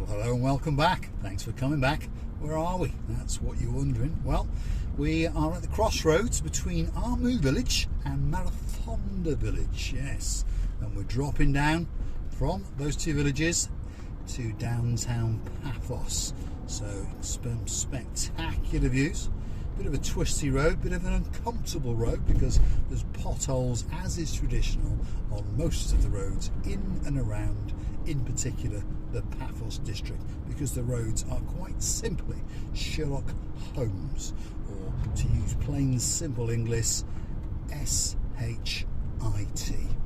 hello and welcome back. Thanks for coming back. Where are we? That's what you're wondering. Well, we are at the crossroads between Armu village and Marathonda village, yes. And we're dropping down from those two villages to downtown Paphos. So some spectacular views. Bit of a twisty road, bit of an uncomfortable road because there's potholes, as is traditional on most of the roads in and around, in particular, the Paphos district, because the roads are quite simply Sherlock Holmes, or to use plain simple English, SHIT.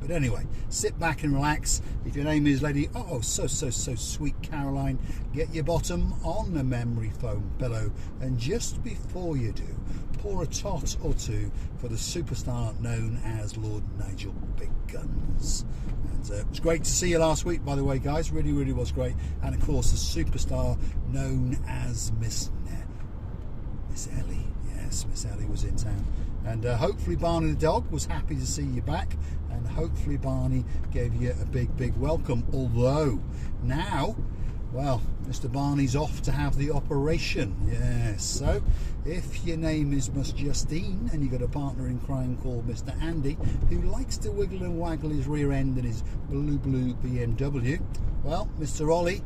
But anyway, sit back and relax. If your name is Lady so sweet Caroline, get your bottom on a memory foam pillow, and just before you do, pour a tot or two for the superstar known as Lord Nigel Big Guns. And it was great to see you last week, by the way, guys. Really was great. And of course, the superstar known as Miss Ellie. Yes, Miss Ellie was in town. And hopefully Barney the dog was happy to see you back, and hopefully Barney gave you a big welcome. Although now, well, Mr. Barney's off to have the operation. Yes, so if your name is Miss Justine and you've got a partner in crime called Mr. Andy who likes to wiggle and waggle his rear end in his blue BMW, well, Mr. Ollie,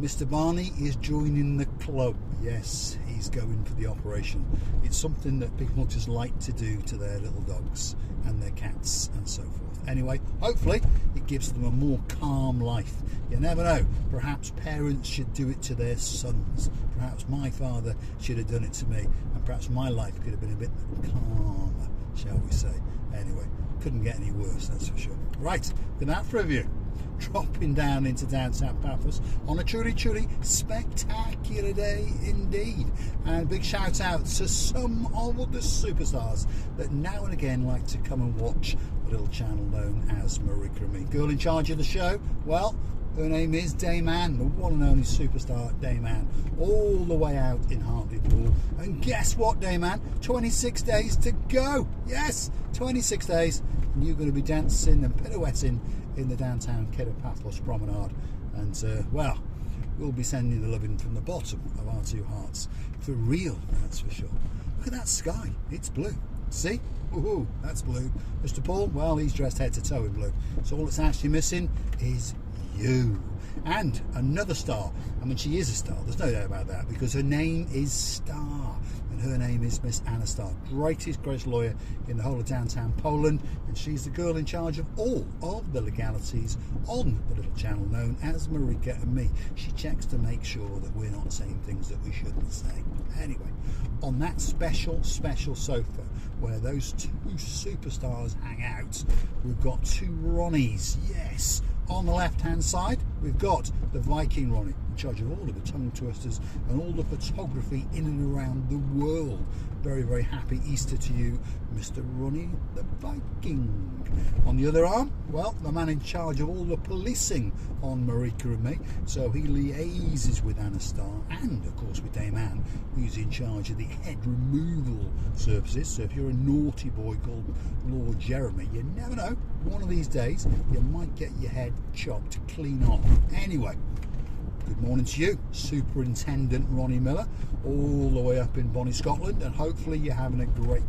Mr. Barney is joining the club. Yes, he's going for the operation. It's something that people just like to do to their little dogs and their cats and so forth. Anyway, hopefully it gives them a more calm life. You never know, perhaps parents should do it to their sons. Perhaps my father should have done it to me, and perhaps my life could have been a bit calmer, shall we say. Anyway, couldn't get any worse, that's for sure. Right, good night for you. Dropping down into downtown Paphos on a truly spectacular day indeed. And a big shout out to some of the superstars that now and again like to come and watch the little channel known as Marika and Me. Girl in charge of the show, well, her name is Dame Anne, the one and only superstar Dame Anne, all the way out in Hartlepool. And guess what, Dame Anne? 26 days to go. Yes, 26 days. And you're going to be dancing and pirouetting in the downtown Paphos promenade. And, well, we'll be sending the loving from the bottom of our two hearts. For real, that's for sure. Look at that sky. It's blue. See? Woohoo, that's blue. Mr. Paul, well, he's dressed head to toe in blue. So all that's actually missing is you. And another star. I mean, she is a star, there's no doubt about that, because her name is Star, and her name is Miss Anna Star, greatest lawyer in the whole of downtown Poland, and she's the girl in charge of all of the legalities on the little channel known as Marika and Me. She checks to make sure that we're not saying things that we shouldn't say. Anyway, on that special sofa where those two superstars hang out, we've got two Ronnies. Yes, on the left hand side we've got the Viking Ronnie, in charge of all of the tongue twisters and all the photography in and around the world. Very happy Easter to you, Mr. Ronnie the Viking. On the other arm, well, the man in charge of all the policing on Marika and Me, so he liaises with Anna Star and of course with Dame Anne, who's in charge of the head removal services. So if you're a naughty boy called Lord Jeremy, you never know, one of these days you might get your head chopped clean off. Anyway, good morning to you, Superintendent Ronnie Miller, all the way up in Bonnie, Scotland, and hopefully you're having a great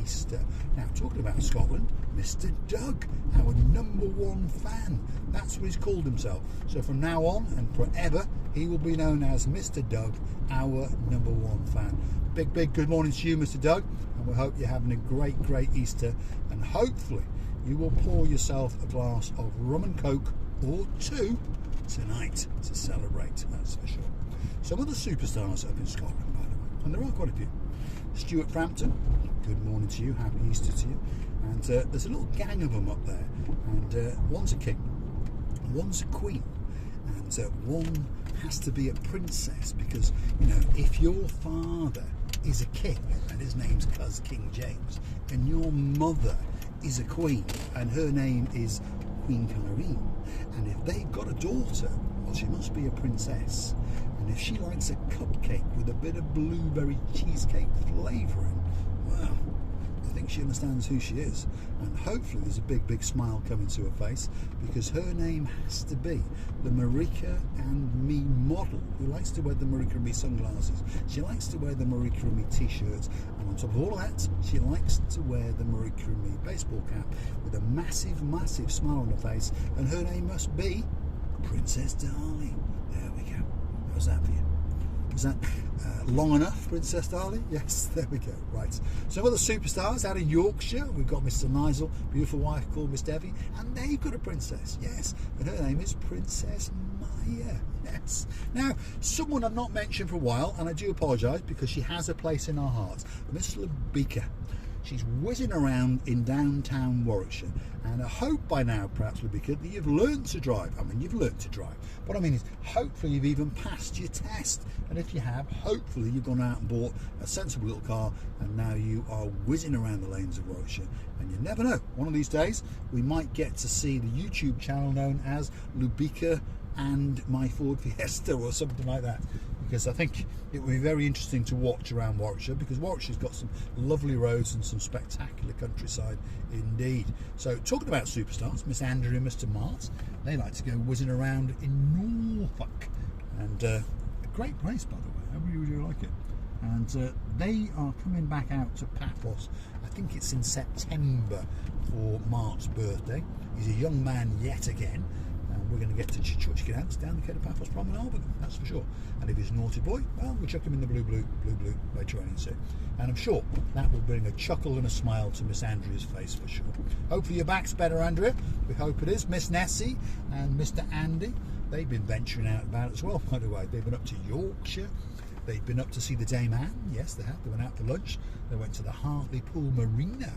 Easter. Now, talking about Scotland, Mr. Doug, our #1 fan. That's what he's called himself. So from now on and forever, he will be known as Mr. Doug, our #1 fan. Big good morning to you, Mr. Doug, and we hope you're having a great Easter, and hopefully you will pour yourself a glass of rum and coke or two tonight to celebrate, that's for sure. Some of the superstars up in Scotland, by the way, and there are quite a few. Stuart Frampton, good morning to you, happy Easter to you. And there's a little gang of them up there, and one's a king, one's a queen, and one has to be a princess, because, you know, if your father is a king and his name's King James, and your mother is a queen and her name is Queen Kyrene, and if they've got a daughter, well, she must be a princess. And if she likes a cupcake with a bit of blueberry cheesecake flavouring, well, I think think she understands who she is, and hopefully there's a big smile coming to her face, because her name has to be the Marika and Me model, who likes to wear the Marika and Me sunglasses. She likes to wear the Marika and Me t-shirts, and on top of all of that, she likes to wear the Marika and Me baseball cap with a massive smile on her face, and her name must be Princess Darling. There we go. How's that for you? Was that long enough, Princess Darling? Yes, there we go. Right. Some other superstars out in Yorkshire. We've got Mr. Nigel, beautiful wife called Miss Debbie, and they've got a princess. Yes, and her name is Princess Maya. Yes. Now, someone I've not mentioned for a while, and I do apologise because she has a place in our hearts, Miss Lubika. She's whizzing around in downtown Warwickshire, and I hope by now, perhaps, Lubika, that you've learned to drive. I mean, you've learned to drive. What I mean is, hopefully you've even passed your test, and if you have, hopefully you've gone out and bought a sensible little car, and now you are whizzing around the lanes of Warwickshire. And you never know, one of these days we might get to see the YouTube channel known as Lubika and My Ford Fiesta or something like that, because I think it will be very interesting to watch around Warwickshire, because Warwickshire's got some lovely roads and some spectacular countryside indeed. So talking about superstars, Miss Andrea and Mr. Mart, they like to go whizzing around in Norfolk, and a great place, by the way. I really like it. And they are coming back out to Paphos. I think it's in September for Mart's birthday. He's a young man yet again, and we're going to get to Chuchka dance down the Kate of Paphos Promenade with him, that's for sure. And if he's a naughty boy, well, we'll chuck him in the blue later on in soon. And I'm sure that will bring a chuckle and a smile to Miss Andrea's face for sure. Hopefully your back's better, Andrea. We hope it is. Miss Nessie and Mr. Andy, they've been venturing out about as well, by the way. They've been up to Yorkshire. They've been up to see the Dame Anne. Yes, they have. They went out for lunch. They went to the Hartlepool Marina.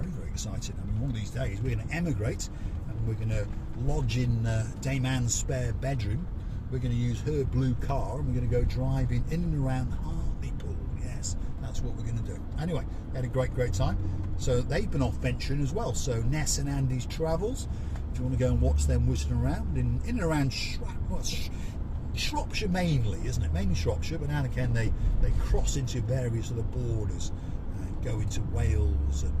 Very exciting. I mean, one of these days we're going to emigrate, and we're going to lodge in Dame Anne's spare bedroom. We're going to use her blue car, and we're going to go driving in and around Hartlepool. Yes, that's what we're going to do. Anyway, we had a great time. So they've been off venturing as well. So Ness and Andy's Travels, if you want to go and watch them whizzing around in and around Shropshire mainly, isn't it? Mainly Shropshire, but now and again they cross into various other borders and go into Wales and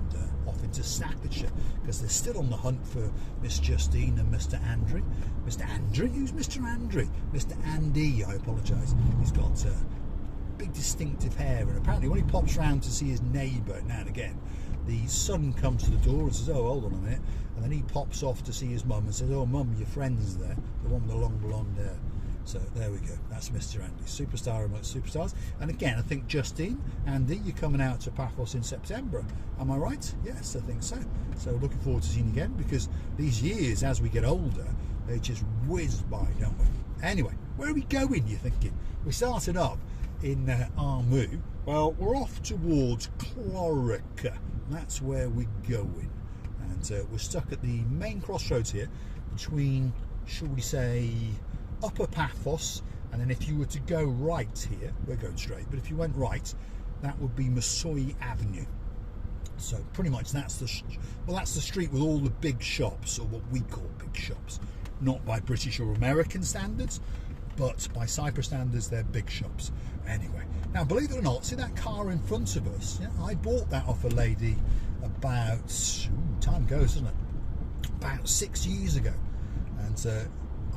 off into Staffordshire, because they're still on the hunt for Miss Justine and Mr. Andrew. Mr. Andrew? Who's Mr. Andrew? Mr. Andy, I apologise. He's got big distinctive hair, and apparently when he pops round to see his neighbour now and again, the son comes to the door and says, oh, hold on a minute, and then he pops off to see his mum and says, oh mum, your friend's there, the one with the long blonde hair. So there we go, that's Mr. Andy, superstar amongst superstars. And again, I think Justine, Andy, you're coming out to Paphos in September, am I right? Yes, I think so. So looking forward to seeing you again, because these years, as we get older, they just whiz by, don't we? Anyway, where are we going, you're thinking? We started up in Armu. Well, we're off towards Clorica. That's where we're going. And we're stuck at the main crossroads here between, shall we say, Upper Paphos, and then if you were to go right here, we're going straight, but if you went right, that would be Masoi Avenue. So pretty much that's the street with all the big shops, or what we call big shops, not by British or American standards, but by Cyprus standards, they're big shops. Anyway, now believe it or not, see that car in front of us? Yeah, I bought that off a lady about, time goes, doesn't it? About 6 years ago, and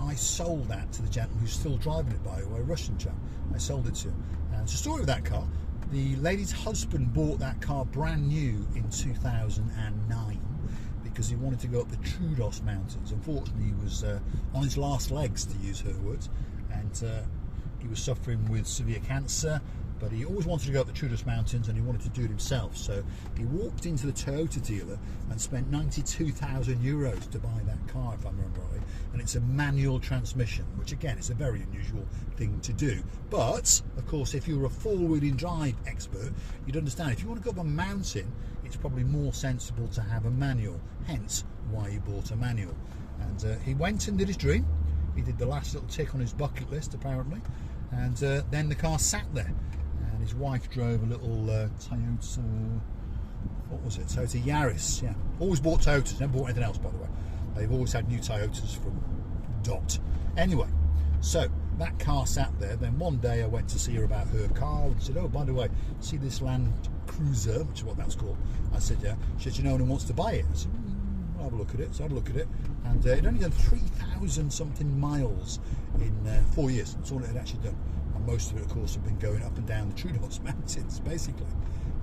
I sold that to the gentleman who's still driving it, by the way, a Russian chap. I sold it to him. And it's a story of that car. The lady's husband bought that car brand new in 2009 because he wanted to go up the Troodos Mountains. Unfortunately, he was on his last legs, to use her words, and he was suffering with severe cancer. But he always wanted to go up the Troodos Mountains, and he wanted to do it himself. So he walked into the Toyota dealer and spent 92,000 euros to buy that car, if I remember right. And it's a manual transmission, which again is a very unusual thing to do. But of course, if you're a four-wheeling drive expert, you'd understand if you want to go up a mountain, it's probably more sensible to have a manual. Hence why he bought a manual. And he went and did his dream. He did the last little tick on his bucket list, apparently. And then the car sat there. And his wife drove a little Toyota, what was it? Toyota Yaris, yeah. Always bought Toyotas, never bought anything else, by the way. They've always had new Toyotas from Dot. Anyway, so that car sat there. Then one day I went to see her about her car and said, oh, by the way, see this Land Cruiser, which is what that's called. I said, yeah. She said, you know, anyone wants to buy it? I said, I'll have a look at it. So I had a look at it, and it only done 3,000 something miles in 4 years. That's all it had actually done. And most of it, of course, had been going up and down the Troodos Mountains, basically.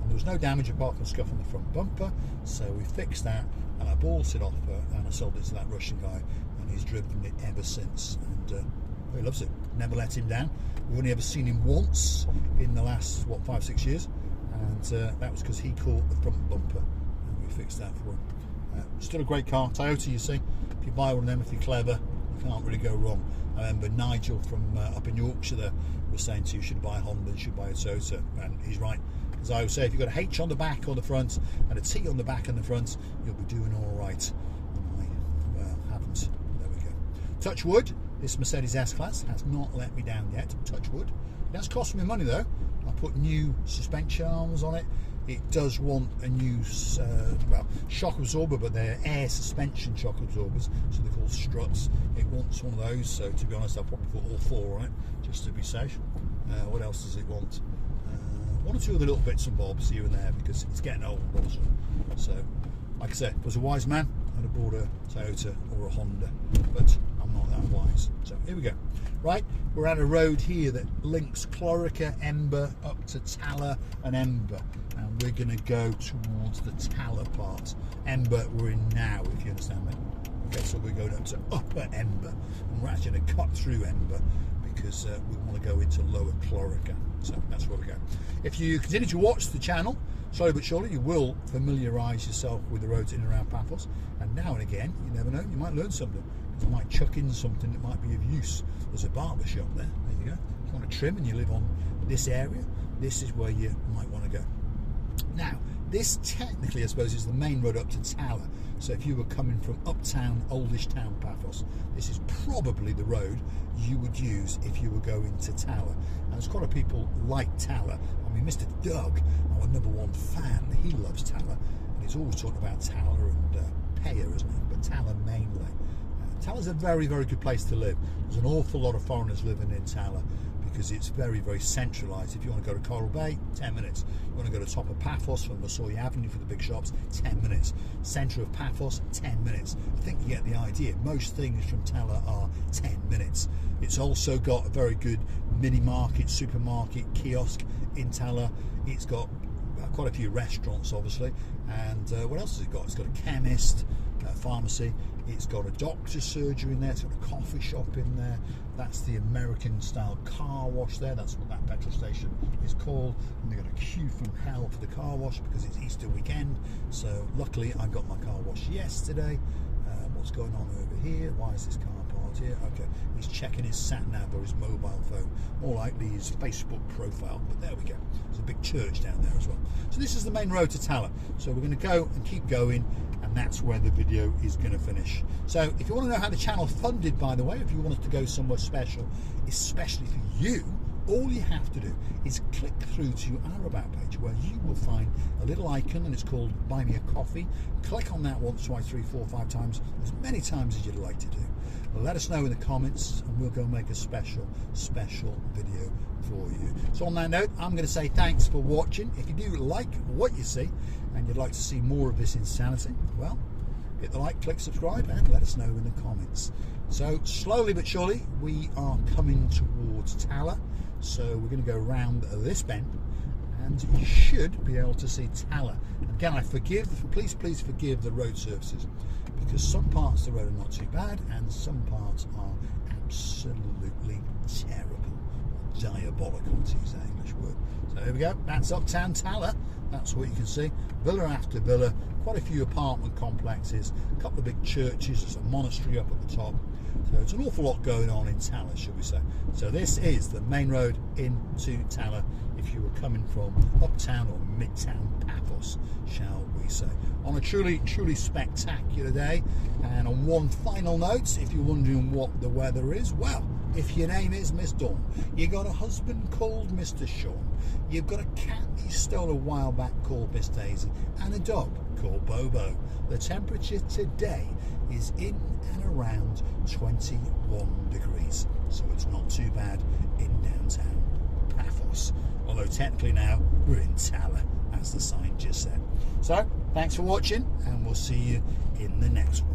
And there was no damage apart from a scuff on the front bumper, so we fixed that, and I bought it off her, and I sold it to that Russian guy, and he's driven it ever since, and he loves it. Never let him down. We've only ever seen him once in the last, what, 5-6 years, and that was because he caught the front bumper, and we fixed that for him. Still a great car, Toyota, you see. If you buy one of them, if you're clever, you can't really go wrong. I remember Nigel from up in Yorkshire there was saying to you, should buy a Honda, you should buy a Toyota, and he's right. As I would say, if you've got a H on the back or the front and a T on the back and the front, you'll be doing all right. Well, haven't. There we go. Touch wood, this Mercedes S-Class has not let me down yet. Touch wood. It has cost me money though. I put new suspension arms on it. It does want a new shock absorber, but they're air suspension shock absorbers, so they're called struts. It wants one of those, so to be honest, I'll probably put all 4 on it, just to be safe. What else does it want? 1 or 2 other little bits and bobs here and there, because it's getting old also. So, like I said, if I was a wise man, I'd have bought a Toyota or a Honda, but I'm not that wise. So here we go. Right, we're at a road here that links Clorica, Ember, up to Tala and Ember, and we're going to go towards the Tala part. Ember we're in now, if you understand me. Okay, so we're going up to Upper Ember, and we're actually going to cut through Ember because we want to go into Lower Clorica. So that's where we go. If you continue to watch the channel, slowly but surely you will familiarise yourself with the roads in and around Paphos, and now and again, you never know, you might learn something. I might chuck in something that might be of use. There's a barber shop there. There you go. If you want to trim and you live on this area, this is where you might want to go. Now, this technically, I suppose, is the main road up to Tala. So if you were coming from uptown, oldish town Paphos, this is probably the road you would use if you were going to Tala. And there's quite a few people like Tala. I mean, Mr. Doug, our #1 fan, he loves Tala, and he's always talking about Tala and Paya, isn't he? But Tala mainly. Tala's a very, very good place to live. There's an awful lot of foreigners living in Tala because it's very, very centralised. If you want to go to Coral Bay, 10 minutes. You want to go to the top of Paphos from Massoy Avenue for the big shops, 10 minutes. Centre of Paphos, 10 minutes. I think you get the idea. Most things from Tala are 10 minutes. It's also got a very good mini market, supermarket, kiosk in Tala. It's got quite a few restaurants, obviously. And what else has it got? It's got a chemist, pharmacy. It's got a doctor's surgery in there. It's got a coffee shop in there. That's the American style car wash there. That's what that petrol station is called. And they've got a queue from hell for the car wash because it's Easter weekend. So luckily I got my car wash yesterday. What's going on over here? Why is this car parked here? Okay, he's checking his sat-nav or his mobile phone. More likely his Facebook profile, but there we go. There's a big church down there as well. So this is the main road to Tala. So we're going to go and keep going, and that's where the video is going to finish. So if you want to know how the channel funded, by the way, if you want us to go somewhere special, especially for you, all you have to do is click through to our About page where you will find a little icon and it's called Buy Me a Coffee. Click on that once, twice, 3, 4, 5 times, as many times as you'd like to do. Let us know in the comments and we'll go make a special video for you. So on that note, I'm going to say thanks for watching. If you do like what you see and you'd like to see more of this insanity, well, hit the like, click subscribe, and let us know in the comments. So slowly but surely we are coming towards Tala. So we're going to go around this bend and you should be able to see Tala. Again, please forgive the road surfaces because some parts of the road are not too bad and some parts are absolutely terrible, diabolical to use that English word. So here we go, that's uptown Tala. That's what you can see, villa after villa, quite a few apartment complexes, a couple of big churches, there's a monastery up at the top. So it's an awful lot going on in Tala, should we say. So this is the main road into Tala if you were coming from uptown or midtown Paphos, shall we say. On a truly, truly spectacular day. And on one final note, if you're wondering what the weather is, well, if your name is Miss Dawn, you got a husband called Mr. Sean, you've got a cat you stole a while back called Miss Daisy, and a dog called Bobo. The temperature today is in and around 21 degrees, so it's not too bad in downtown Paphos. Although technically now we're in Tala as the sign just said. So thanks for watching, and we'll see you in the next one.